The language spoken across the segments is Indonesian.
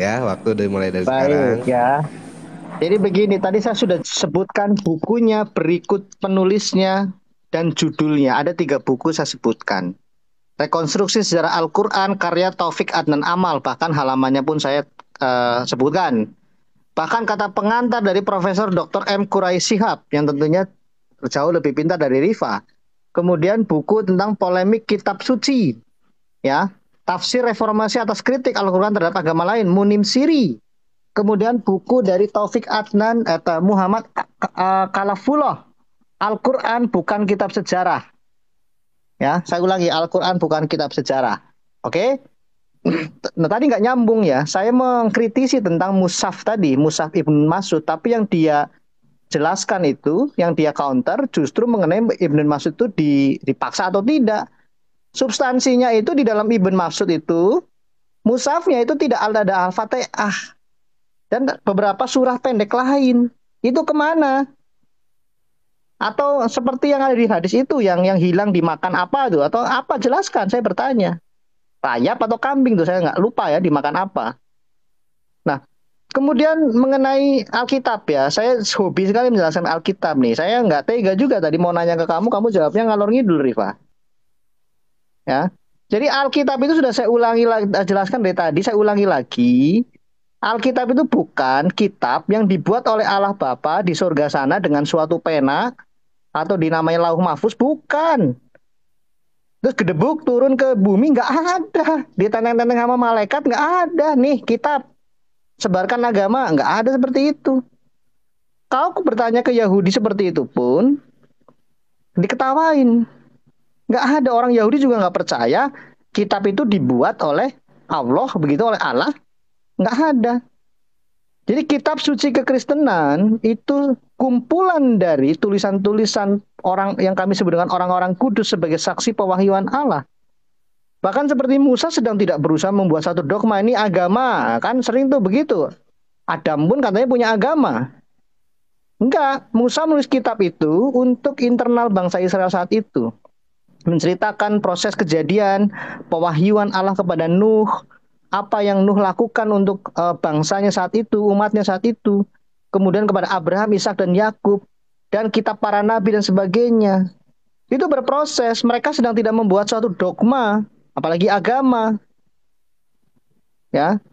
ya, waktu udah mulai dari Baik sekarang. ya. Jadi begini, tadi saya sudah sebutkan bukunya, berikut penulisnya, dan judulnya. Ada 3 buku saya sebutkan. Rekonstruksi Sejarah Al-Quran, karya Taufik Adnan Amal. Bahkan halamannya pun saya sebutkan. Bahkan kata pengantar dari Profesor Dr. M. Qurai Shihab, yang tentunya jauh lebih pintar dari Rifa. Kemudian buku tentang polemik kitab suci, ya, tafsir reformasi atas kritik Al-Quran terhadap agama lain, Munim Siri. Kemudian buku dari Taufik Adnan atau Muhammad Kalafullah, Al-Quran bukan kitab sejarah. Ya, saya ulangi, Al-Quran bukan kitab sejarah. Oke? Nah, tadi nggak nyambung ya. Saya mengkritisi tentang Mushaf tadi, Mushaf Ibn Mas'ud, tapi yang dia jelaskan itu, yang dia counter justru mengenai Ibn Mas'ud itu dipaksa atau tidak. Substansinya itu di dalam Ibn Mas'ud itu, Mushafnya itu tidak ada Al-Fatihah dan beberapa surah pendek lain. Itu kemana? Atau seperti yang ada di hadis itu, yang hilang dimakan apa tuh? Atau apa? Jelaskan, saya bertanya. Rayap atau kambing tuh, saya nggak lupa ya dimakan apa. Nah, kemudian mengenai Alkitab ya, saya hobi sekali menjelaskan Alkitab nih. Saya nggak tega juga tadi mau nanya ke kamu jawabnya ngalor ngidul, Rifa. Ya, jadi Alkitab itu sudah saya ulangi jelaskan dari tadi, saya ulangi lagi. Alkitab itu bukan kitab yang dibuat oleh Allah Bapa di surga sana dengan suatu pena atau dinamai Lauh Mahfuz, bukan. Terus gedebuk turun ke bumi, nggak ada. Ditenteng-tenteng sama malaikat, nggak ada. Nih kitab, sebarkan agama, nggak ada seperti itu. Kalau aku bertanya ke Yahudi seperti itu pun, diketawain. Nggak ada, orang Yahudi juga nggak percaya kitab itu dibuat oleh Allah, begitu oleh Allah, nggak ada. Jadi kitab suci kekristenan itu kumpulan dari tulisan-tulisan orang yang kami sebut dengan orang-orang kudus sebagai saksi pewahyuan Allah. Bahkan seperti Musa sedang tidak berusaha membuat satu dogma, ini agama, kan sering tuh begitu. Adam pun katanya punya agama. Enggak, Musa menulis kitab itu untuk internal bangsa Israel saat itu. Menceritakan proses kejadian, pewahyuan Allah kepada Nuh, apa yang Nuh lakukan untuk bangsanya saat itu, umatnya saat itu. Kemudian kepada Abraham, Ishak dan Yakub, dan kitab para nabi dan sebagainya. Itu berproses, mereka sedang tidak membuat suatu dogma, apalagi agama. Ya,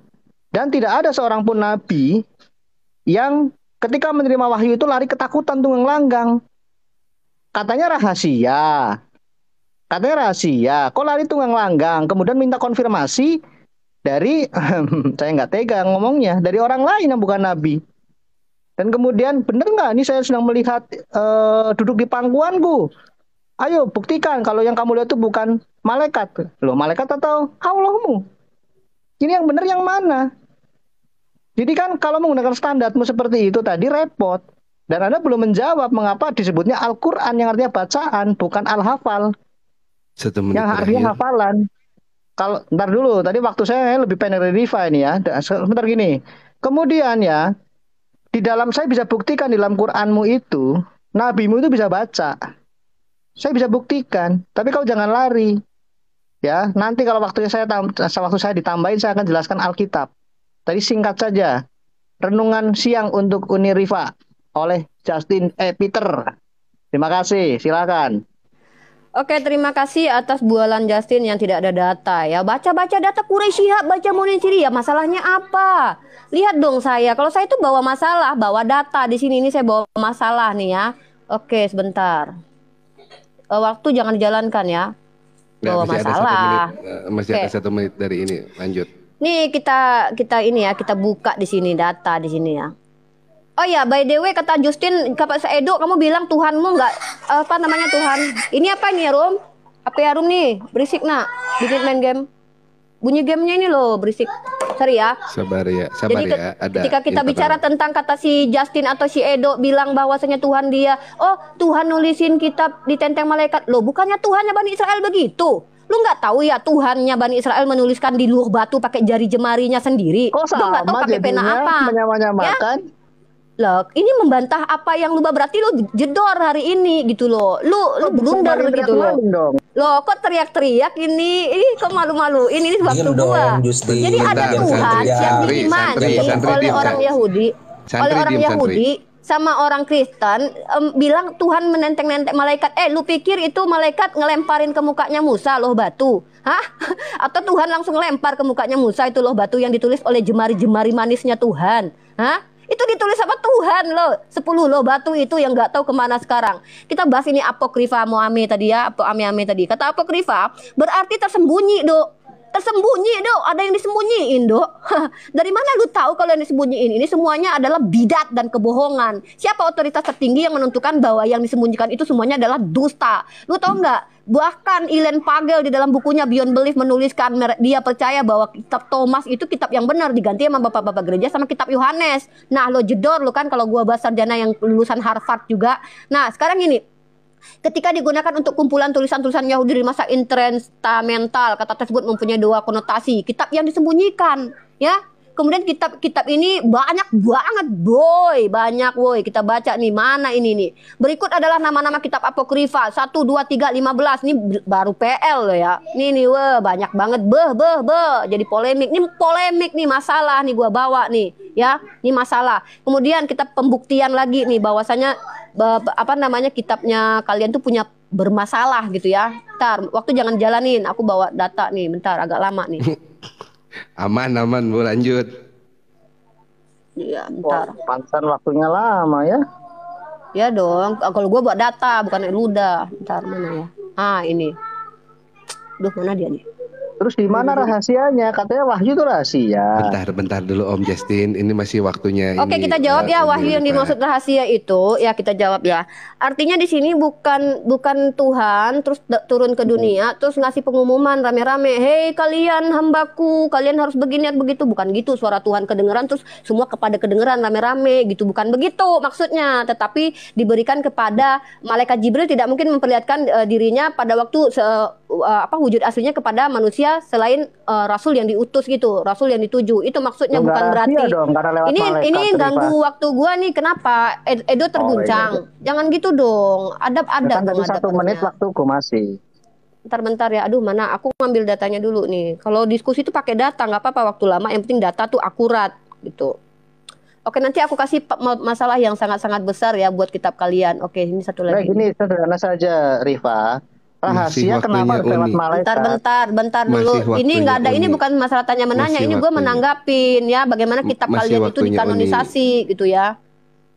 dan tidak ada seorang pun nabi yang ketika menerima wahyu itu lari ketakutan tunggang langgang. Katanya rahasia. Katanya rahasia. Kok lari tunggang langgang? Kemudian minta konfirmasi dari, saya nggak tega ngomongnya, dari orang lain yang bukan nabi. Dan kemudian, bener nggak? Ini saya sedang melihat duduk di pangkuanku. Ayo buktikan kalau yang kamu lihat itu bukan malaikat. Loh, malaikat atau Allahmu? Ini yang benar yang mana? Jadi kan kalau menggunakan standarmu seperti itu tadi repot. Dan Anda belum menjawab mengapa disebutnya Al-Quran yang artinya bacaan, bukan Al-Hafal. 1 menit Yang artinya terakhir. hafalan. Kalau ntar dulu, tadi waktu saya lebih pendek dari Riva ini ya. Sebentar gini. Kemudian ya, di dalam saya bisa buktikan di dalam Quranmu itu, nabimu itu bisa baca. Saya bisa buktikan. Tapi kau jangan lari. Ya, nanti kalau waktu saya ditambahin saya akan jelaskan Alkitab. Tadi singkat saja. Renungan siang untuk Uni Riva oleh Peter. Terima kasih, silakan. Oke, terima kasih atas bualan Justin yang tidak ada data ya. Baca-baca data Quraisy Shihab, baca Munir ya. Masalahnya apa? Lihat dong saya. Kalau saya itu bawa masalah, bawa data di sini ini saya bawa masalah nih ya. Oke, sebentar. Waktu jangan dijalankan ya. Nggak, Bawa masih ada 1 menit. masalah. Masih Oke. ada 1 menit dari ini. Lanjut. Nih kita ini ya, kita buka di sini data di sini ya. Oh ya, by the way kata Justin, kata Edo, kamu bilang Tuhanmu nggak apa namanya Tuhan? Ini apa nih ya, Rum? Apa ya, Rum nih? Berisik nak, bikin main game. Bunyi gamenya ini loh berisik. Sorry ya. Sabar ya, Jadi Ada ketika kita bicara internal. tentang kata si Justin atau si Edo bilang bahwasanya Tuhan dia, oh Tuhan nulisin kitab di tenteng malaikat. Loh, bukannya Tuhannya Bani Israel begitu? Lu nggak tahu ya Tuhannya Bani Israel menuliskan di luh batu pakai jari jemarinya sendiri. Kok Lu nggak tahu sama pakai pena jadinya apa? Ya, menyamakan? loh, ini membantah apa yang lu berarti lu jedor hari ini gitu loh. Lu blunder gitu loh. Maling dong. Loh, kok teriak-teriak ini? Ini kok malu-maluin? Ini waktu Diam gua. dong, Justin. Jadi ada Bentar, Tuhan santri, yang santri, diimani santri, oleh diem, orang Yahudi, Santri oleh orang diem, Yahudi sama orang Kristen bilang Tuhan menenteng-nenteng malaikat. Lu pikir itu malaikat ngelemparin ke mukanya Musa loh batu? Hah? Atau Tuhan langsung lempar ke mukanya Musa itu loh batu yang ditulis oleh jemari-jemari manisnya Tuhan? Hah? Itu ditulis sama Tuhan loh. 10 loh batu itu yang nggak tahu kemana sekarang. Kita bahas ini apokrifa Moame tadi ya, ame-ame tadi. Kata apokrifa berarti tersembunyi, Dok. Tersembunyi, Dok. Ada yang disembunyiin, Dok. Dari mana lu tahu kalau yang disembunyiin ini semuanya adalah bidat dan kebohongan? Siapa otoritas tertinggi yang menentukan bahwa yang disembunyikan itu semuanya adalah dusta? Lu tahu nggak? Bahkan Ilen Pagel di dalam bukunya Beyond Belief menuliskan dia percaya bahwa kitab Thomas itu kitab yang benar diganti sama bapak-bapak gereja sama kitab Yohanes. Nah, lo jedor lo kan kalau gua bahas sarjana yang lulusan Harvard juga. Nah, sekarang ini ketika digunakan untuk kumpulan tulisan-tulisan Yahudi di masa intertestamental, kata tersebut mempunyai dua konotasi. Kitab yang disembunyikan, ya. Kemudian kitab-kitab ini banyak banget, boy. Banyak, boy. Kita baca nih, mana ini nih. Berikut adalah nama-nama kitab apokrifa. 1, 2, 3, 15. Ini baru PL loh ya. Nih, banyak banget. Jadi polemik. Ini polemik nih, masalah nih gua bawa nih. Ya, ini masalah. Kemudian kita pembuktian lagi nih, bahwasanya kitabnya kalian tuh punya bermasalah gitu ya. Bentar, waktu jangan jalanin. Aku bawa data nih, bentar agak lama nih. Aman Bu, lanjut. Iya, bentar. Pantesan waktunya lama ya. Ya dong, kalau gue buat data bukan ludah. Bentar, mana ya? Ini. Duh, mana dia nih? Terus di mana rahasianya? Katanya Wahyu itu rahasia. Bentar dulu Om Justin, ini masih waktunya. Oke, kita jawab ya. Wahyu yang dimaksud rahasia itu, ya kita jawab ya. Artinya di sini bukan Tuhan terus turun ke dunia terus ngasih pengumuman rame-rame, hei kalian hambaku, kalian harus begini begitu. Bukan gitu, suara Tuhan kedengeran terus semua kepada kedengeran rame-rame gitu. Bukan begitu maksudnya, tetapi diberikan kepada malaikat Jibril tidak mungkin memperlihatkan dirinya pada waktu wujud aslinya kepada manusia selain rasul yang diutus gitu, rasul yang dituju. Itu maksudnya bukan berarti dong, ini ganggu waktu gua nih. Kenapa Edo terguncang? Jangan gitu dong. Ada kan tadi 1 menit waktuku masih. Bentar ya. Aduh, mana aku ngambil datanya dulu nih. Kalau diskusi itu pakai data nggak apa-apa waktu lama, yang penting data tuh akurat gitu. Oke, nanti aku kasih masalah yang sangat-sangat besar ya buat kitab kalian. Oke, ini satu lagi. Nah, gini sederhana saja, Rifa. Rahasia kenapa lewat malaikat? Bentar dulu. Ini nggak ada. Ini bukan masalah tanya menanya. Ini gue menanggapin ya bagaimana kitab kalian itu dikanonisasi gitu ya.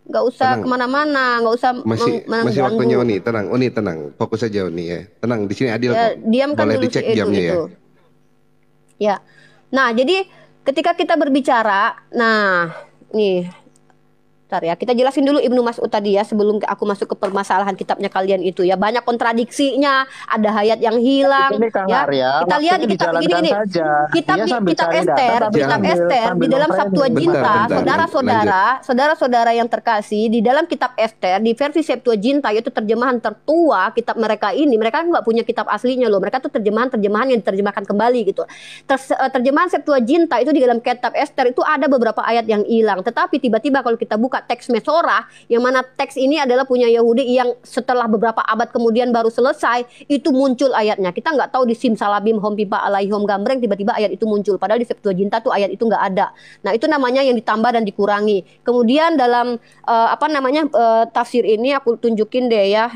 Nggak usah kemana-mana, nggak usah masih waktunya Oni. Tenang, fokus aja Oni ya. Tenang, di sini Adil ya, kok. Diamkan boleh dulu dicek si jamnya itu. Ya. Nah, jadi ketika kita berbicara, nah nih. Bentar ya, kita jelasin dulu Ibnu Mas'ud tadi ya sebelum aku masuk ke permasalahan kitabnya kalian itu ya. Banyak kontradiksinya, ada hayat yang hilang ya. Kita lihat di kitab gini. Kitab Ester di dalam Septuaginta, saudara-saudara yang terkasih, di dalam kitab Ester di versi Septuaginta yaitu terjemahan tertua kitab mereka ini. Mereka nggak punya kitab aslinya loh. Mereka tuh terjemahan yang diterjemahkan kembali gitu. Terjemahan Septuaginta itu di dalam kitab Ester itu ada beberapa ayat yang hilang. Tetapi tiba-tiba kalau kita buka teks Mesorah, yang mana teks ini adalah punya Yahudi yang setelah beberapa abad kemudian baru selesai, itu muncul ayatnya. Kita nggak tahu di Simsalabim Hom Pipa Alaihom Gambreng tiba-tiba ayat itu muncul, padahal di Septuaginta tuh ayat itu nggak ada. Nah, itu namanya yang ditambah dan dikurangi. Kemudian dalam tafsir ini aku tunjukin deh ya.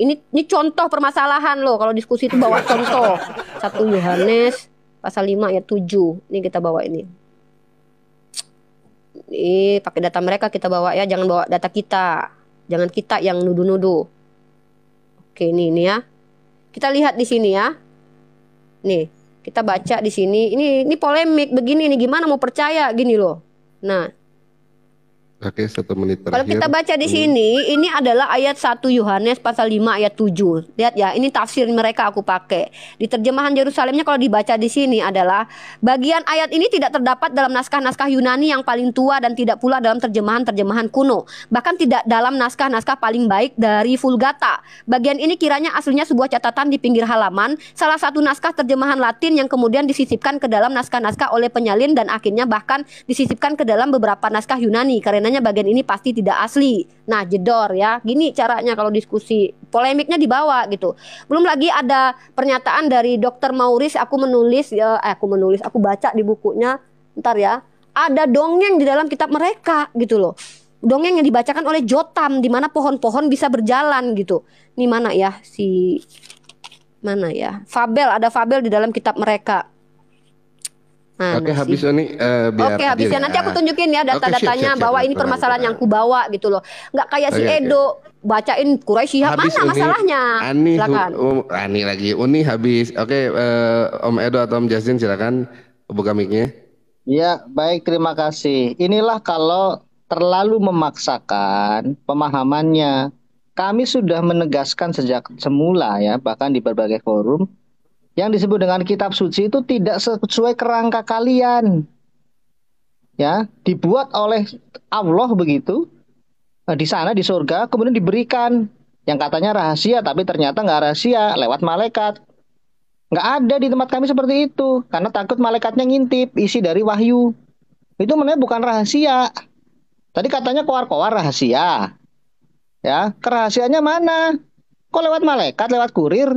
Ini contoh permasalahan loh, kalau diskusi itu bawa contoh. 1 Yohanes pasal 5 ayat 7. Ini kita bawa ini. Pakai data mereka kita bawa ya, jangan bawa data kita. Jangan kita yang nuduh-nuduh. Oke, ini ya. Kita lihat di sini ya. Nih, kita baca di sini. Ini polemik begini nih, gimana mau percaya gini loh. Nah, Oke, 1 menit terakhir. kalau kita baca di sini, ini adalah ayat 1 Yohanes pasal 5 ayat 7. Lihat ya, ini tafsir mereka aku pakai. Di terjemahan Yerusalemnya kalau dibaca di sini adalah bagian ayat ini tidak terdapat dalam naskah-naskah Yunani yang paling tua dan tidak pula dalam terjemahan-terjemahan kuno. Bahkan tidak dalam naskah-naskah paling baik dari Vulgata. Bagian ini kiranya aslinya sebuah catatan di pinggir halaman, salah satu naskah terjemahan Latin yang kemudian disisipkan ke dalam naskah-naskah oleh penyalin dan akhirnya bahkan disisipkan ke dalam beberapa naskah Yunani. Karena Tandanya bagian ini pasti tidak asli. Nah, jedor ya. Gini caranya kalau diskusi. Polemiknya dibawa gitu. Belum lagi ada pernyataan dari Dr. Maurice, aku baca di bukunya. Ntar ya. Ada dongeng di dalam kitab mereka gitu loh. Dongeng yang dibacakan oleh Jotam di mana pohon-pohon bisa berjalan gitu. Ini mana ya fabel, ada fabel di dalam kitab mereka. Oke, habis Oni, biar Oke, habis ya. Nanti aku tunjukin ya data-datanya siap, bahwa ini permasalahan yang ku bawa gitu loh. Nggak kayak si Edo bacain Quraisy Shihab, mana masalahnya? Silakan. Ani lagi. Uni habis. Oke, Om Edo atau Om Justin silakan buka mic-nya. Ya, baik, terima kasih. Inilah kalau terlalu memaksakan pemahamannya. Kami sudah menegaskan sejak semula ya, bahkan di berbagai forum, yang disebut dengan kitab suci itu tidak sesuai kerangka kalian. Ya, dibuat oleh Allah begitu. Di sana di surga kemudian diberikan yang katanya rahasia tapi ternyata nggak rahasia lewat malaikat. Nggak ada di tempat kami seperti itu karena takut malaikatnya ngintip isi dari wahyu. Itu sebenarnya bukan rahasia. Tadi katanya koar-koar rahasia. Ya, kerahasiaannya mana? Kok lewat malaikat, lewat kurir?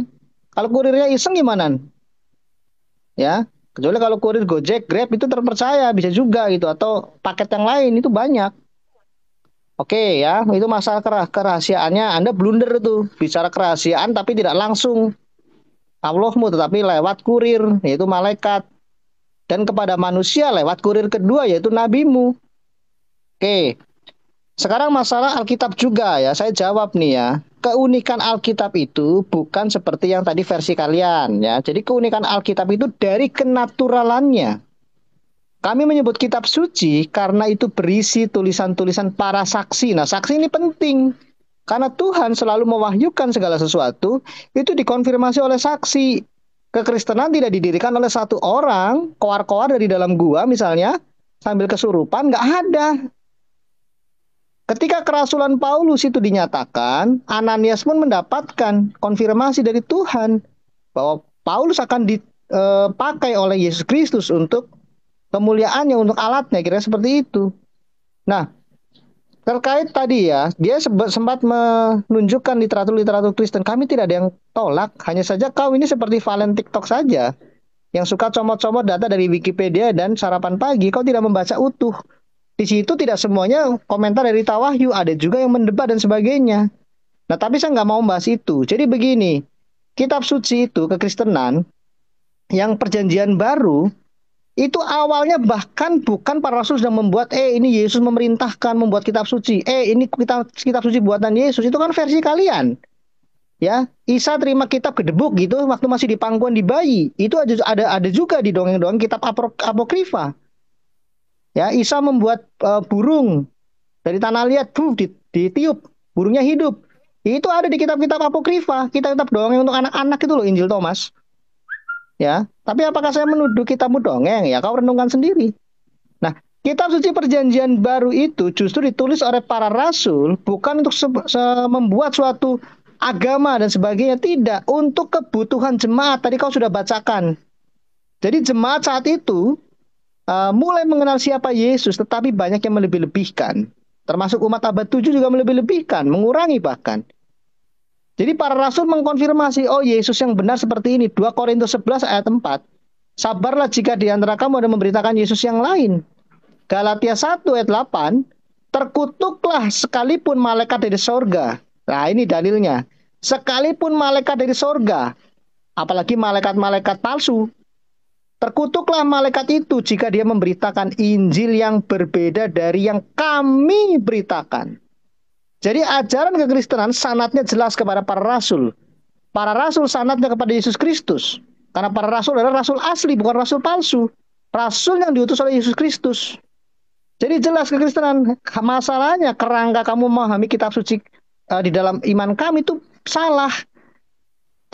Kalau kurirnya iseng gimana? Ya, kecuali kalau kurir Gojek, Grab itu terpercaya, bisa juga gitu, atau paket yang lain itu banyak. Oke ya, itu masalah kerahasiaannya. Anda blunder tuh, bicara kerahasiaan tapi tidak langsung Allahmu, tetapi lewat kurir, yaitu malaikat. Dan kepada manusia lewat kurir kedua, yaitu nabimu. Oke, sekarang masalah Alkitab juga ya, saya jawab nih ya. Keunikan Alkitab itu bukan seperti yang tadi versi kalian ya. Jadi keunikan Alkitab itu dari kenaturalannya. Kami menyebut kitab suci karena itu berisi tulisan-tulisan para saksi. Nah, saksi ini penting. Karena Tuhan selalu mewahyukan segala sesuatu, itu dikonfirmasi oleh saksi. Kekristenan tidak didirikan oleh satu orang, koar-koar dari dalam gua misalnya, sambil kesurupan, nggak ada. Ketika kerasulan Paulus itu dinyatakan, Ananias pun mendapatkan konfirmasi dari Tuhan bahwa Paulus akan dipakai oleh Yesus Kristus untuk kemuliaannya, untuk alatnya, kira seperti itu. Nah, terkait tadi ya, dia sempat menunjukkan literatur-literatur Kristen. Kami tidak ada yang tolak, hanya saja kau ini seperti Valen TikTok saja, yang suka comot-comot data dari Wikipedia dan sarapan pagi, kau tidak membaca utuh. Di situ tidak semuanya komentar dari Tawahyu, ada juga yang mendebat dan sebagainya. Nah, tapi saya nggak mau membahas itu. Jadi begini, kitab suci itu kekristenan, yang perjanjian baru, itu awalnya bahkan bukan para rasul yang membuat, ini Yesus memerintahkan membuat kitab suci. Ini kitab suci buatan Yesus, itu kan versi kalian. Ya, Isa terima kitab gedebuk gitu waktu masih di pangkuan di bayi. Itu ada juga di dongeng-dongeng kitab apokrifa. Ya, Isa membuat burung dari tanah liat, ditiup, burungnya hidup. Itu ada di kitab-kitab apokrifa, kitab-kitab dongeng untuk anak-anak itu loh, Injil Thomas. Ya, tapi apakah saya menuduh kitabmu dongeng? Ya, kau renungkan sendiri. Nah, kitab suci perjanjian baru itu justru ditulis oleh para rasul bukan untuk membuat suatu agama dan sebagainya, tidak, untuk kebutuhan jemaat. Tadi kau sudah bacakan. Jadi jemaat saat itu mulai mengenal siapa Yesus, tetapi banyak yang melebih-lebihkan. Termasuk umat abad 7 juga melebih-lebihkan, mengurangi bahkan. Jadi para rasul mengkonfirmasi, Yesus yang benar seperti ini. 2 Korintus 11 ayat 4. Sabarlah jika di antara kamu ada memberitakan Yesus yang lain. Galatia 1 ayat 8. Terkutuklah sekalipun malaikat dari sorga. Nah, ini dalilnya. Sekalipun malaikat dari sorga. Apalagi malaikat-malaikat palsu. Terkutuklah malaikat itu jika dia memberitakan Injil yang berbeda dari yang kami beritakan. Jadi ajaran kekristenan sanadnya jelas kepada para rasul. Para rasul sanadnya kepada Yesus Kristus. Karena para rasul adalah rasul asli, bukan rasul palsu. Rasul yang diutus oleh Yesus Kristus. Jadi jelas kekristenan. Masalahnya kerangka kamu memahami kitab suci di dalam iman kami itu salah.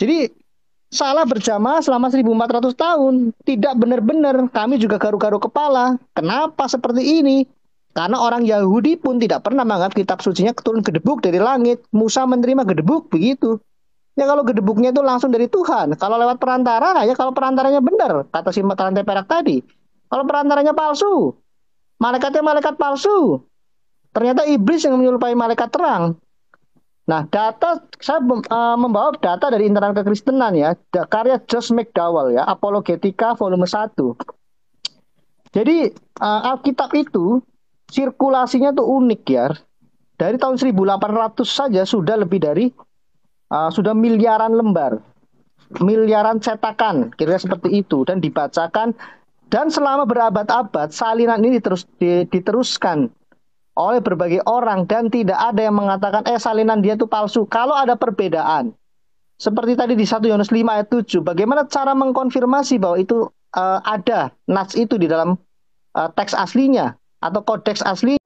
Jadi salah berjamaah selama 1400 tahun. Tidak benar-benar. Kami juga garu-garu kepala. Kenapa seperti ini? Karena orang Yahudi pun tidak pernah menganggap kitab sucinya turun gedebuk dari langit. Musa menerima gedebuk, begitu. Ya kalau gedebuknya itu langsung dari Tuhan. Kalau lewat perantara, ya kalau perantaranya benar. Kata si rantai perak tadi. Kalau perantaranya palsu. Malaikatnya malaikat palsu. Ternyata iblis yang menyerupai malaikat terang. Nah, saya membawa data dari internal kekristenan ya, karya Josh McDowell ya, Apologetika volume 1. Jadi Alkitab itu sirkulasinya tuh unik ya. Dari tahun 1800 saja sudah lebih dari sudah miliaran lembar, miliaran cetakan, kira-kira seperti itu, dan dibacakan. Dan selama berabad-abad salinan ini diteruskan oleh berbagai orang dan tidak ada yang mengatakan salinan dia itu palsu. Kalau ada perbedaan, seperti tadi di 1 Yohanes 5 ayat 7, bagaimana cara mengkonfirmasi bahwa itu ada nas itu di dalam teks aslinya atau kodeks asli